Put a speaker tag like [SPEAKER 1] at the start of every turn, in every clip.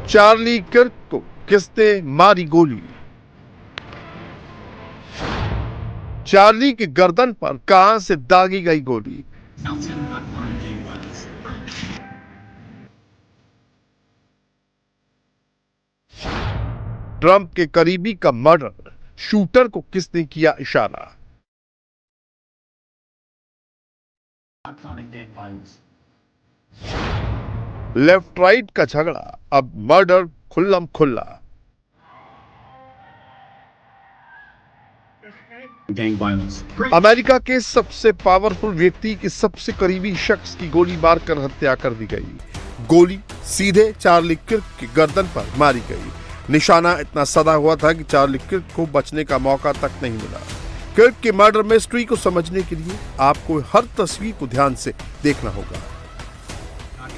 [SPEAKER 1] Charlie Kirk को किसने मारी गोली? चार्ली की गर्दन पर कहां से दागी गई गोली? ट्रंप के करीबी का मर्डर, शूटर को किसने किया इशारा? लेफ्ट राइट का झगड़ा, अब मर्डर खुल्लम खुल्ला। अमेरिका के सबसे पावरफुल व्यक्ति के सबसे करीबी शख्स की गोली मारकर हत्या कर दी गई। गोली सीधे चार्ली किर्क की गर्दन पर मारी गई। निशाना इतना सदा हुआ था कि चार्ली किर्क को बचने का मौका तक नहीं मिला। किर्क के मर्डर मिस्ट्री को समझने के लिए आपको हर तस्वीर को ध्यान से देखना होगा,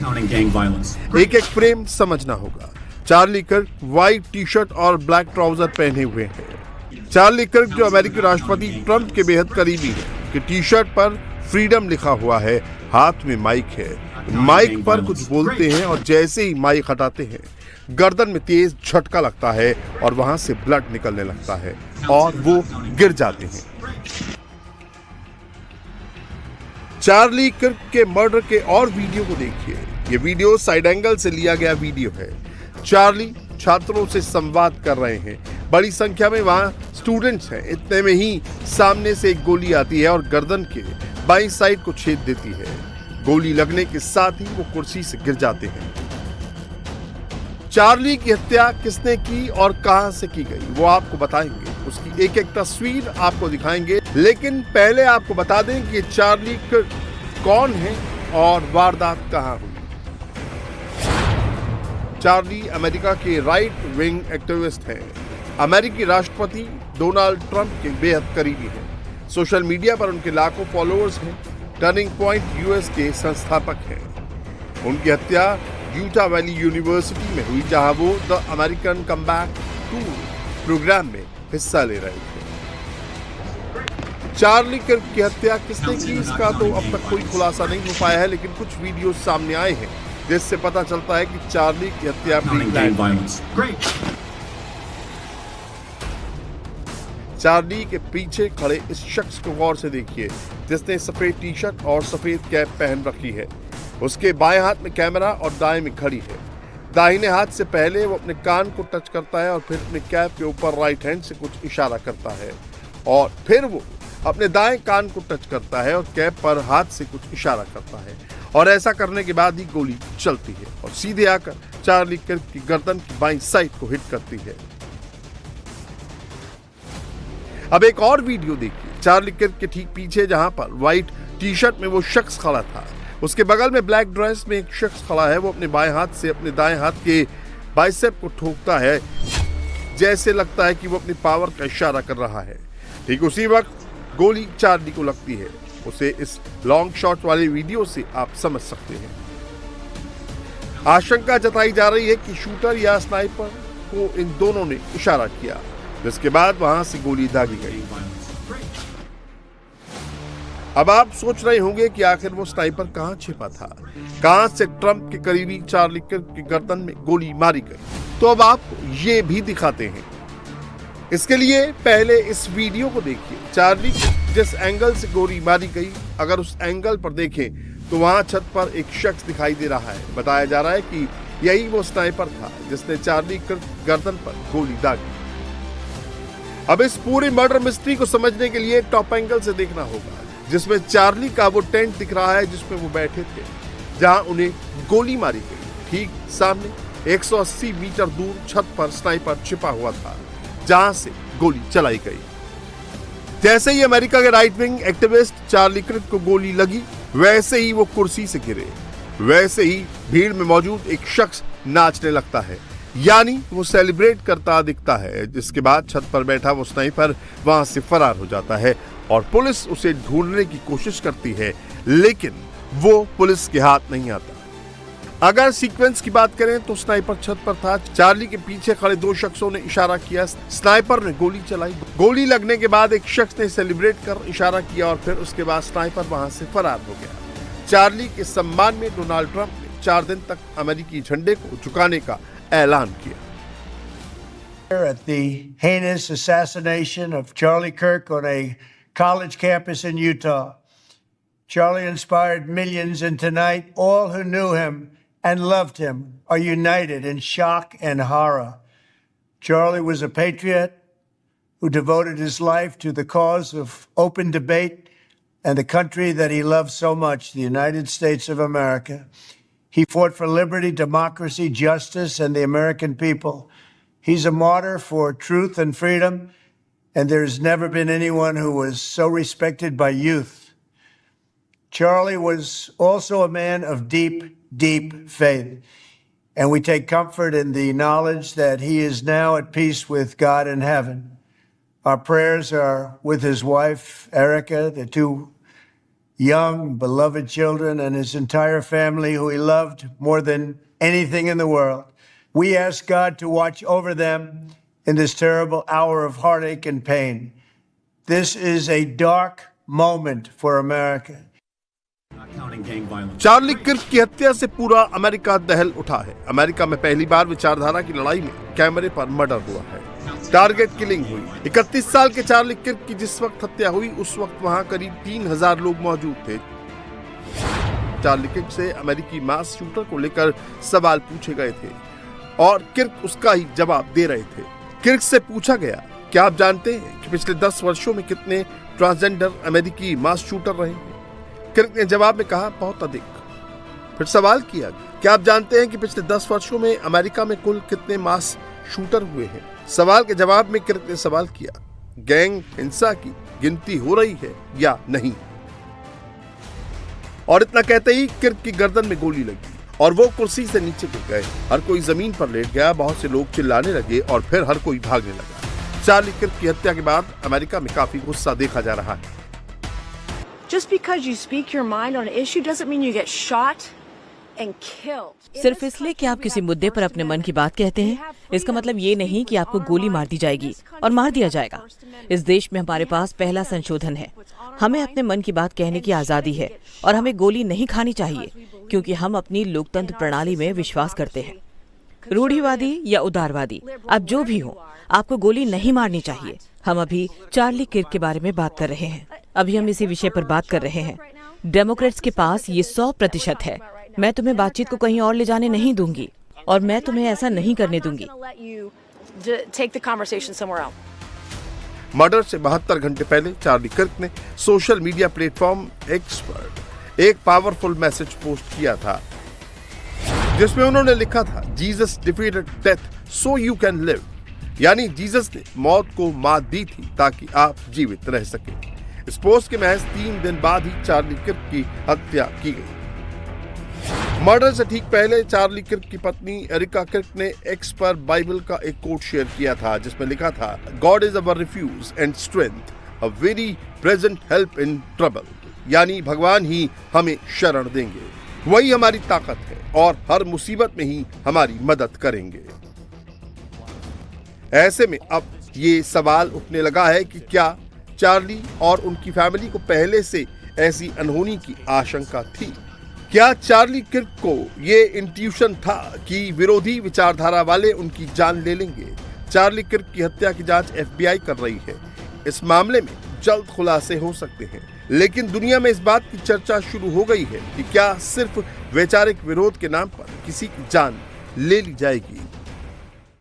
[SPEAKER 1] एक एक फ्रेम समझना होगा। Charlie Kirk white T shirt और ब्लैक ट्राउजर पहने हुए हैं। चार्ली किर्क जो अमेरिकी राष्ट्रपति ट्रंप के बेहद करीबी है, कि टी शर्ट पर फ्रीडम लिखा हुआ है, हाथ में माइक है, माइक पर कुछ बोलते हैं और जैसे ही माइक हटाते हैं गर्दन में तेज झटका लगता है और वहां से ब्लड निकलने लगता है और वो गिर जाते हैं। चार्ली किर्क के मर्डर के और वीडियो को देखिए। ये वीडियो साइड एंगल से लिया गया वीडियो है। चार्ली छात्रों से संवाद कर रहे हैं। बड़ी संख्या में वहां स्टूडेंट्स हैं। इतने में ही सामने से एक गोली आती है और गर्दन के बाईं साइड को छेद देती है। गोली लगने के साथ ही वो कुर्सी से गिर जाते हैं। चार्ली की हत्या किसने की और कहां से की गई वो आपको बताएंगे। उसकी एक एक तस्वीर आपको दिखाएंगे, लेकिन पहले आपको बता दें कि चार्ली कौन है और वारदात कहां हुई। चार्ली अमेरिका के राइट विंग एक्टिविस्ट हैं। अमेरिकी राष्ट्रपति डोनाल्ड ट्रंप के बेहद करीबी हैं। सोशल मीडिया पर उनके लाखों फॉलोअर्स हैं। टर्निंग पॉइंट यूएस के संस्थापक हैं। उनकी हत्या यूटा वैली यूनिवर्सिटी में हुई, जहां वो the American comeback tour program में हिस्सा ले रहे थे। चार्ली किर्क की हत्या किसने की, इसका तो अब तक कोई खुलासा नहीं हो पाया है, लेकिन कुछ वीडियो सामने आए हैं जिससे पता चलता है कि चार्ली की हत्या चार्ली के पीछे खड़े इस शख्स को गौर से देखिए, जिसने सफेद टी शर्ट और सफेद कैप पहन रखी है। उसके बाएं हाथ में कैमरा और दाएं में घड़ी है। दाहिने हाथ से पहले वो अपने कान को टच करता है और फिर अपने कैप के ऊपर राइट हैंड से कुछ इशारा करता है और फिर वो अपने दाएं कान को टच करता है और कैप पर हाथ से कुछ इशारा करता है और ऐसा करने के बाद ही गोली चलती है और सीधे आकर चार्ली किर्क की गर्दन की बाईं साइड को हिट करती है। अब एक और वीडियो देखिए। चार्ली किर्क के ठीक पीछे, जहां पर व्हाइट टी शर्ट में वो शख्स खड़ा था, उसके बगल में ब्लैक ड्रेस में एक शख्स खड़ा है। वो अपने बाएं हाथ से अपने दाएं हाथ के बाइसेप को ठोकता है, जैसे लगता है कि वो अपनी पावर का इशारा कर रहा है। ठीक उसी वक्त गोली चार्ली को लगती है। उसे इस लॉन्ग शॉट वाले वीडियो से आप समझ सकते हैं। आशंका जताई जा रही है कि शूटर या स्नाइपर को इन दोनों ने इशारा किया, जिसके बाद वहां से गोली दागी गई। अब आप सोच रहे होंगे कि आखिर वो स्नाइपर कहां छिपा था, कहां से ट्रंप के करीबी चार्ली किर्क की गर्दन में गोली मारी गई। तो अब आप ये भी दिखाते हैं। इसके लिए पहले इस वीडियो को देखिए। चार्ली जिस एंगल से गोली मारी गई, अगर उस एंगल पर देखें तो वहां छत पर एक शख्स दिखाई दे रहा है। बताया जा रहा है कि यही वो स्नाइपर था जिसने चार्ली किर्क गर्दन पर गोली दागी। अब इस पूरी मर्डर मिस्ट्री को समझने के लिए टॉप एंगल से देखना होगा, जिसमें चार्ली का वो टेंट दिख रहा है जिसमें वो बैठे थे, जहां उन्हें गोली मारी गई। ठीक सामने 180 मीटर दूर छत पर स्नाइपर छिपा हुआ था, जहां से गोली चलाई गई। जैसे ही अमेरिका के right wing activist Charlie Kirk को गोली लगी, वैसे ही वो कुर्सी से गिरे। वैसे ही भीड़ में मौजूद एक शख्स नाचने लगता है, यानी वो सेलिब्रेट करता दिखता है। जिसके बाद छत पर बैठा वो स्नाइपर वहां से फरार हो जाता है और पुलिस उसे ढूंढने की कोशिश करती है, लेकिन वो पुलिस के हाथ नहीं आता। अगर सीक्वेंस की बात करें तो स्नाइपर छत पर था। चार्ली के पीछे खड़े दो शख्सों ने इशारा किया, स्नाइपर ने गोली चलाई। गोली लगने के बाद एक शख्स ने सेलिब्रेट कर इशारा किया और फिर उसके बाद स्नाइपर वहां से फरार हो गया। चार्ली के सम्मान में डोनाल्ड ट्रंप ने 4 दिन तक अमेरिकी झंडे को झुकाने का ऐलान किया।
[SPEAKER 2] At the heinous assassination of Charlie Kirk on a college campus in Utah. Charlie inspired millions, and tonight all who knew him and loved him are united in shock and horror. Charlie was a patriot who devoted his life to the cause of open debate and the country that he loved so much, the United States of America. He fought for liberty, democracy, justice, and the American people. He's a martyr for truth and freedom, and there's never been anyone who was so respected by youth. Charlie was also a man of deep, deep faith, and we take comfort in the knowledge that he is now at peace with God in heaven. Our prayers are with his wife, Erica, the 2 young, beloved children, and his entire family, who he loved more than anything in the world. We ask God to watch over them in this terrible hour of heartache and pain. This is a dark moment for America.
[SPEAKER 1] Charlie Kirk की हत्या से पूरा America दहल उठा है। America में पहली बार विचारधारा की लड़ाई में कैमरे पर मर्डर हुआ है, टारगेट किलिंग हुई। 31 साल के चार्ली किर्क की जिस वक्त हत्या हुई उस वक्त वहां करीब 3000 लोग मौजूद थे। चार्ली किर्क से अमेरिकी मास शूटर को लेकर सवाल पूछे गए थे और किर्क उसका ही जवाब दे रहे थे। किर्क से पूछा गया, क्या आप जानते हैं कि पिछले 10 वर्षों में कितने ट्रांसजेंडर अमेरिकी मास शूटर रहे हैं? किर्क ने जवाब में कहा, बहुत अधिक। फिर सवाल किया, क्या आप जानते हैं कि पिछले 10 वर्षों में अमेरिका में कुल कितने मास शूटर हुए हैं? सवाल के जवाब में किर्क ने सवाल किया, गैंग हिंसा की गिनती हो रही है या नहीं? और इतना कहते ही किर्क की गर्दन में गोली लगी और वो कुर्सी से नीचे गिर गए। हर कोई जमीन पर लेट गया, बहुत से लोग चिल्लाने लगे और फिर हर कोई भागने लगा। चार्ली किर्क की हत्या के बाद अमेरिका में काफी गुस्सा देखा जा रहा है।
[SPEAKER 3] Just because you speak your mind on an issue doesn't mean you get shot and killed.
[SPEAKER 4] सिर्फ इसलिए कि आप किसी मुद्दे पर अपने मन की बात कहते हैं, इसका मतलब ये नहीं कि आपको गोली मार दी जाएगी और मार दिया जाएगा। इस देश में हमारे पास पहला संशोधन है। हमें अपने मन की बात कहने की आजादी है और हमें गोली नहीं खानी चाहिए, क्योंकि हम अपनी लोकतंत्र प्रणाली में विश्वास करते हैं। रूढ़िवादी या उदारवादी, आप जो भी हो, आपको गोली नहीं मारनी चाहिए। हम अभी चार्ली किर्क के बारे में बात कर रहे हैं। अभी हम इसी विषय पर बात कर रहे हैं। डेमोक्रेट्स के पास ये 100% है। मैं तुम्हें बातचीत को कहीं और ले जाने नहीं दूंगी और मैं तुम्हें ऐसा नहीं करने दूंगी।
[SPEAKER 1] मर्डर से 72 घंटे पहले चार्ली किर्क ने सोशल मीडिया प्लेटफॉर्म एक्स पर एक पावरफुल मैसेज पोस्ट किया था, जिसमें उन्होंने लिखा था, Jesus defeated death so you can live, यानी जीसस ने मौत को मात दी थी ताकि आप जीवित रह सके। इस पोस्ट के महज 3 दिन बाद ही चार्ली किर्क की हत्या की गई। मर्डर से ठीक पहले चार्ली किर्क की पत्नी एरिका किर्क ने एक्स पर बाइबल का एक कोट शेयर किया था, जिसमें लिखा था, God is our refuge and strength, a very present help in trouble, यानी भगवान ही हमें शरण देंगे, वही हमारी ताकत है और हर मुसीबत में ही हमारी मदद करेंगे। ऐसे में अब ये सवाल उठने लगा है कि क्या चार्ली और उनकी फैमिली को पहले से ऐसी अनहोनी की आशंका थी? क्या चार्ली किर्क को ये इंट्यूशन था कि विरोधी विचारधारा वाले उनकी जान ले लेंगे? चार्ली किर्क की हत्या की जांच FBI कर रही है। इस मामले में जल्द खुलासे हो सकते हैं, लेकिन दुनिया में इस बात की चर्चा शुरू हो गई है कि क्या सिर्फ वैचारिक विरोध के नाम पर किसी की जान ले ली जाएगी?